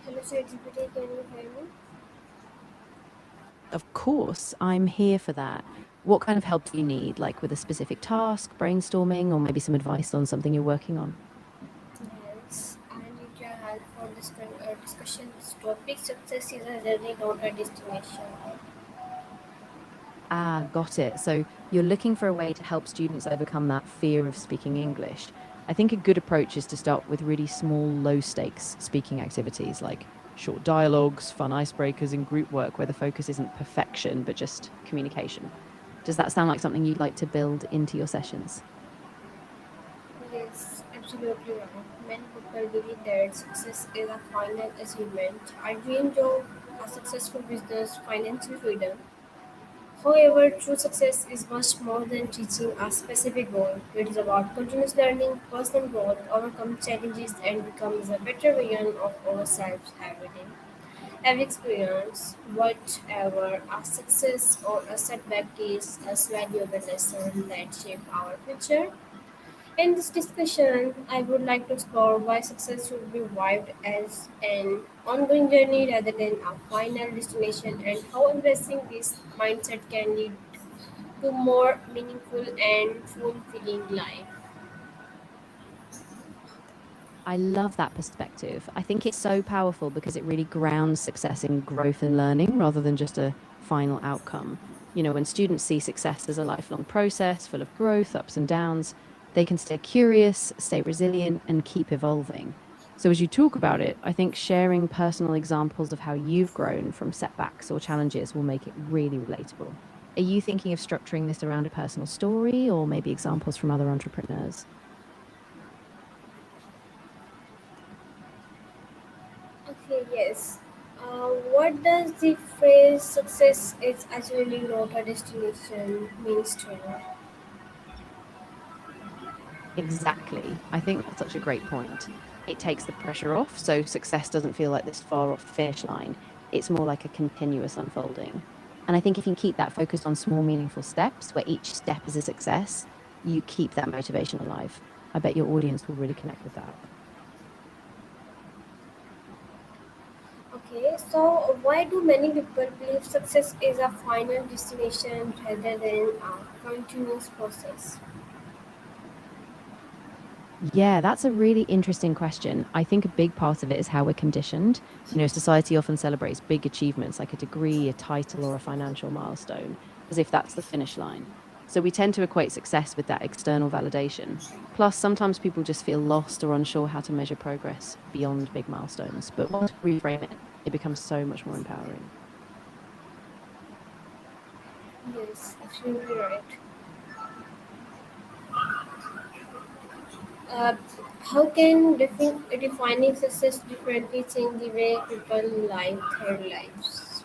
Hello, ChatGPT, can you hear me? Of course, I'm here for that. What kind of help do you need? Like with a specific task, brainstorming, or maybe some advice on something you're working on? Yes, I need your help for this discussion. This topic success is a journey, not a destination. Ah, got it. So you're looking for a way to help students overcome that fear of speaking English. I think a good approach is to start with really small, low stakes speaking activities like short dialogues, fun icebreakers, and group work where the focus isn't perfection, but just communication. Does that sound like something you'd like to build into your sessions? Yes, absolutely right. Many people believe that success is a final achievement. I dreamed of a successful business, financial freedom. However, true success is much more than reaching a specific goal. It is about continuous learning, personal growth, overcome challenges, and becomes a better version of ourselves every day. Every experience, whatever a success or a setback is, a valuable lesson that shape our future. In this discussion, I would like to explore why success should be viewed as an ongoing journey rather than a final destination, and how embracing this mindset can lead to more meaningful and fulfilling life. I love that perspective. I think it's so powerful because it really grounds success in growth and learning rather than just a final outcome. When students see success as a lifelong process full of growth, ups and downs, they can stay curious, stay resilient, and keep evolving. So, as you talk about it, I think sharing personal examples of how you've grown from setbacks or challenges will make it really relatable. Are you thinking of structuring this around a personal story or maybe examples from other entrepreneurs? Okay, yes. What does the phrase success is actually not a destination means to you? Exactly. I think that's such a great point. It takes the pressure off, so success doesn't feel like this far off finish line. It's more like a continuous unfolding. And I think if you keep that focused on small, meaningful steps, where each step is a success, you keep that motivation alive. I bet your audience will really connect with that. Okay, so why do many people believe success is a final destination rather than a continuous process? Yeah, that's a really interesting question. I think a big part of it is how we're conditioned. Society often celebrates big achievements like a degree, a title, or a financial milestone, as if that's the finish line. So we tend to equate success with that external validation. Plus, sometimes people just feel lost or unsure how to measure progress beyond big milestones. But once we reframe it, it becomes so much more empowering. Yes, absolutely right. Uh, how can defining success differently change the way people live their lives?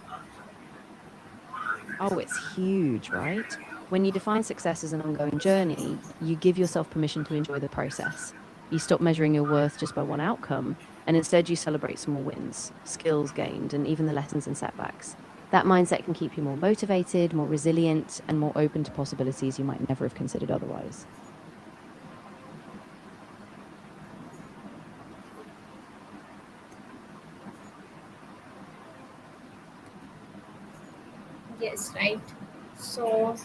Oh, it's huge, right? When you define success as an ongoing journey, you give yourself permission to enjoy the process. You stop measuring your worth just by one outcome, and instead you celebrate small wins, skills gained, and even the lessons and setbacks. That mindset can keep you more motivated, more resilient, and more open to possibilities you might never have considered otherwise. Yes, right. So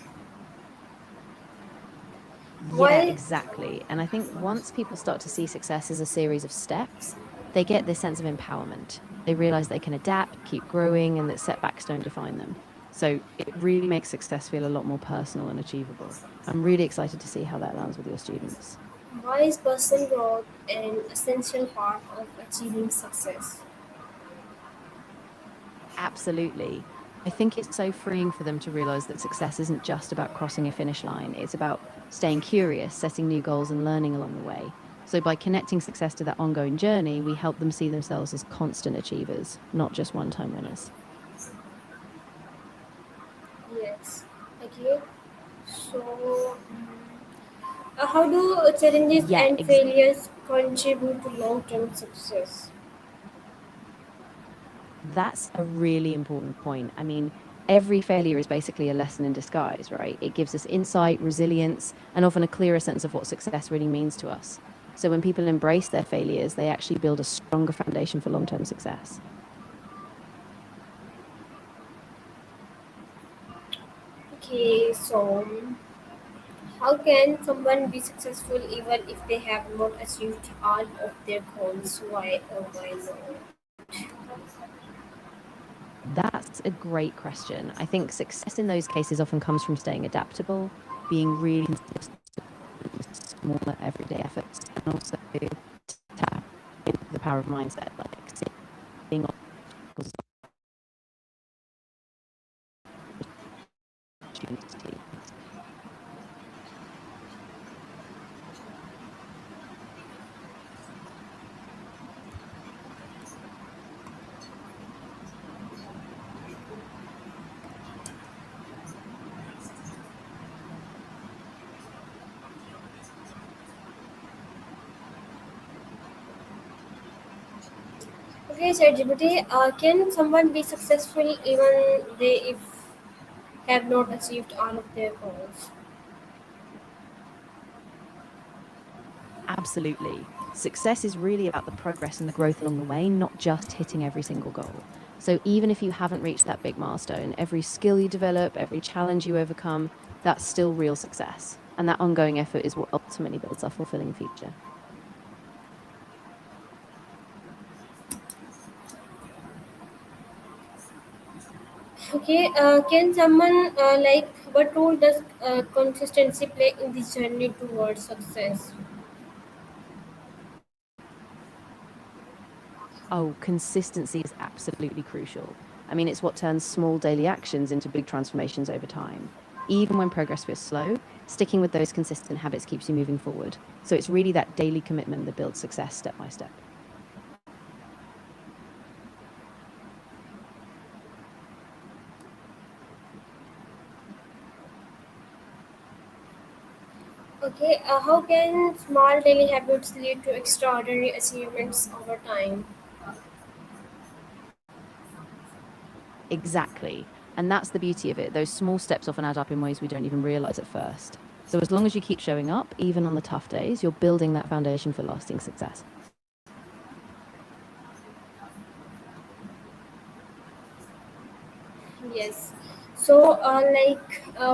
Yeah, why? exactly. And I think once people start to see success as a series of steps, they get this sense of empowerment. They realize they can adapt, keep growing, and that setbacks don't define them. So it really makes success feel a lot more personal and achievable. I'm really excited to see how that lands with your students. Why is personal growth an essential part of achieving success? Absolutely. I think it's so freeing for them to realize that success isn't just about crossing a finish line. It's about staying curious, setting new goals, and learning along the way. So, by connecting success to that ongoing journey, we help them see themselves as constant achievers, not just one time winners. Yes. Okay. So, how do challenges Yeah, and failures contribute to long-term success? that's a really important point. I mean, every failure is basically a lesson in disguise, right? It gives us insight, resilience, and often a clearer sense of what success really means to us. So when people embrace their failures, they actually build a stronger foundation for long term success. Okay, so how can someone be successful even if they have not achieved all of their goals? Why or why not? That's a great question. I think success in those cases often comes from staying adaptable, being really consistent with smaller everyday efforts, and also tap into the power of mindset, like seeing obstacles as opportunities. Okay, ChatGPT, can someone be successful even they if have not achieved all of their goals? Absolutely. Success is really about the progress and the growth along the way, not just hitting every single goal. So even if you haven't reached that big milestone, every skill you develop, every challenge you overcome, that's still real success. And that ongoing effort is what ultimately builds our fulfilling future. Okay, can someone what role does consistency play in this journey towards success? Oh, consistency is absolutely crucial. I mean, it's what turns small daily actions into big transformations over time. Even when progress feels slow, sticking with those consistent habits keeps you moving forward. So it's really that daily commitment that builds success step by step. Okay, how can small daily habits lead to extraordinary achievements over time? Exactly. And that's the beauty of it. Those small steps often add up in ways we don't even realize at first. So as long as you keep showing up, even on the tough days, you're building that foundation for lasting success. Yes. So,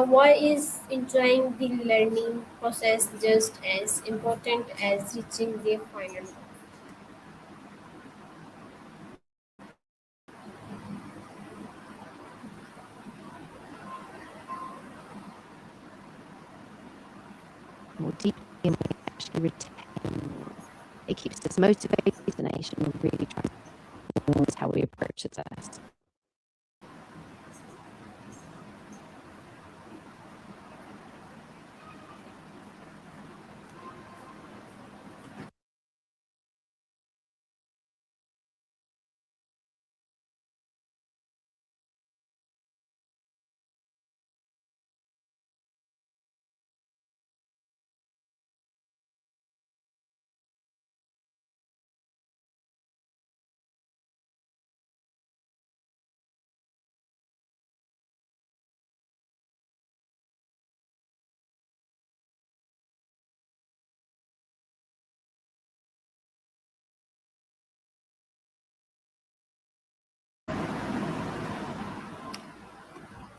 why is enjoying the learning process just as important as reaching the final goal? More deeply and we actually retain more. It keeps us motivated, the nation really transforms how we approach success.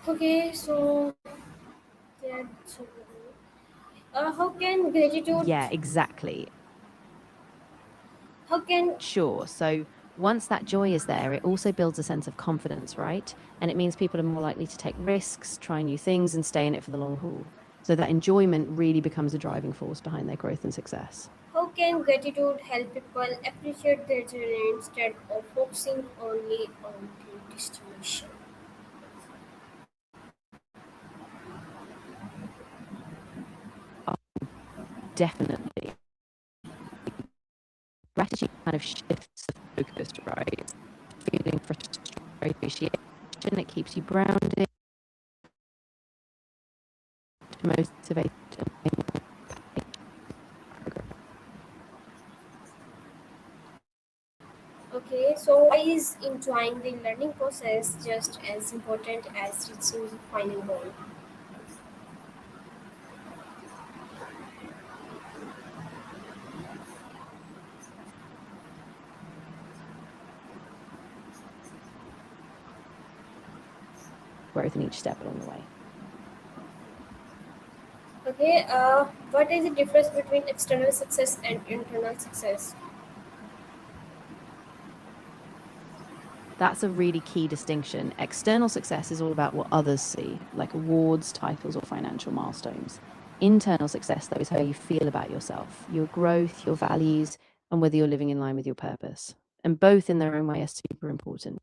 Okay, so how can gratitude? Yeah, exactly. How can Sure. So once that joy is there, it also builds a sense of confidence, right? And it means people are more likely to take risks, try new things, and stay in it for the long haul. So that enjoyment really becomes a driving force behind their growth and success. how can gratitude help people appreciate their journey instead of focusing only on the destination? Oh, definitely. Gratitude kind of shifts the focus, right? Feeling frustration, appreciation, it keeps you grounded, motivated, and Okay, so why is enjoying the learning process just as important as reaching the final goal? growth in each step along the way. Okay, what is the difference between external success and internal success? That's a really key distinction. External success is all about what others see, like awards, titles, or financial milestones. Internal success, though, is how you feel about yourself, your growth, your values, and whether you're living in line with your purpose. And both in their own way are super important.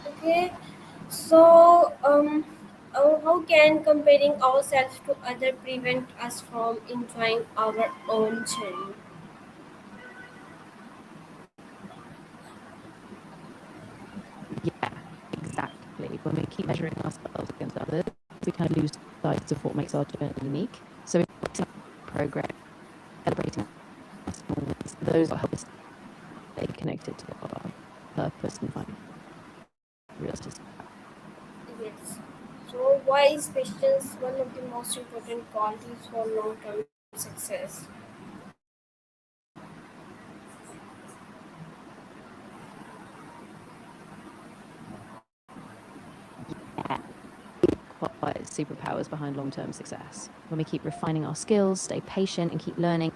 Okay, so how can comparing ourselves to others prevent us from enjoying our own journey? Yeah, exactly. When we keep measuring ourselves against others, we kind of lose sight of what makes our journey unique. So, progress, celebrating our small wins, those that help us stay connected to our purpose and find real success. Yes. So why is patience one of the most important qualities for long-term success? Yeah, quiet superpowers behind long-term success. When we keep refining our skills, stay patient, and keep learning.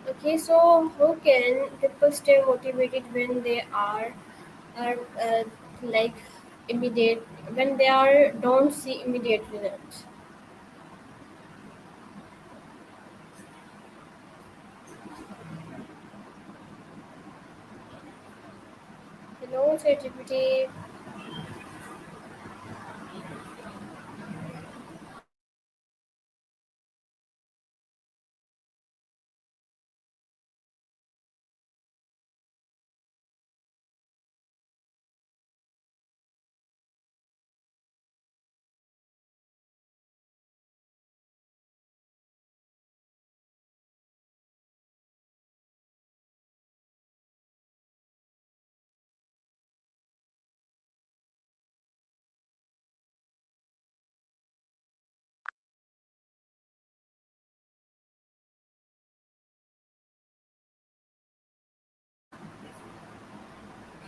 Okay, so how can people stay motivated when they are like immediate when they are don't see immediate results? Hello, ChatGPT.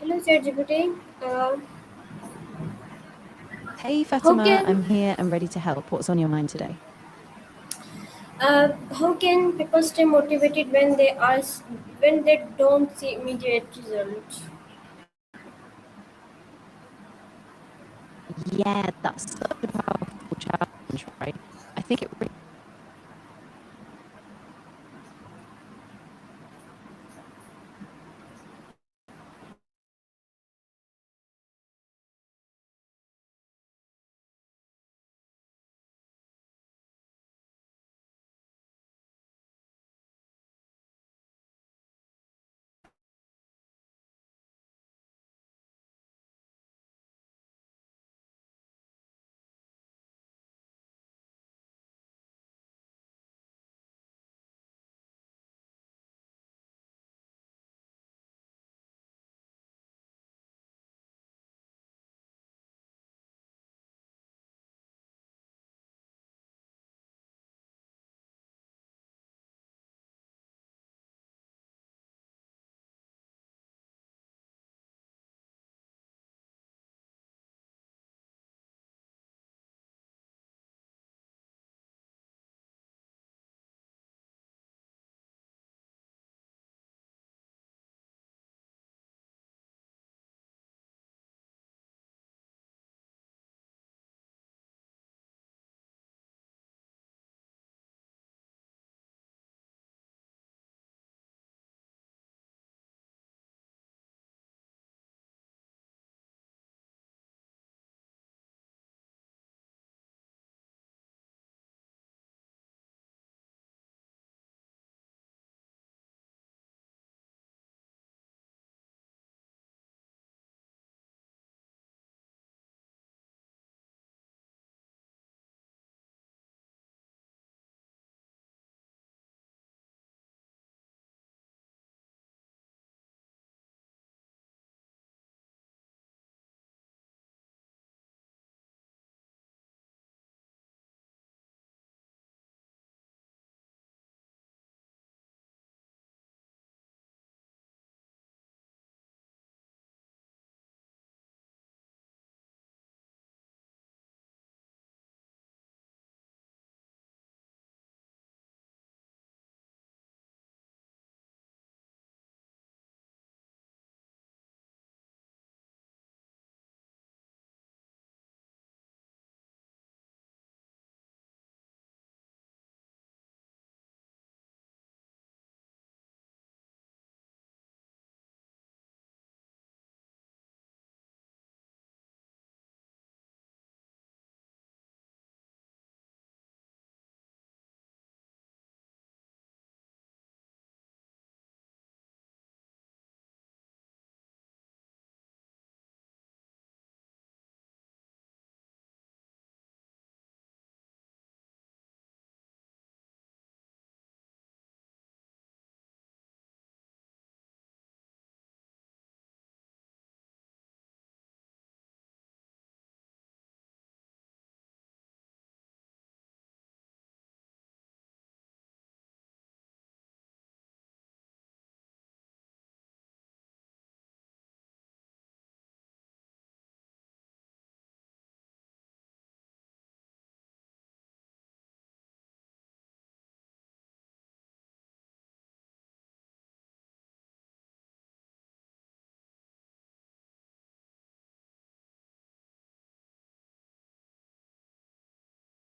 Hello, ChatGPT. Hey, How Fatima, can I'm here and ready to help. What's on your mind today? how can people stay motivated when when they don't see immediate results? Yeah, that's such a powerful challenge, right? I think it really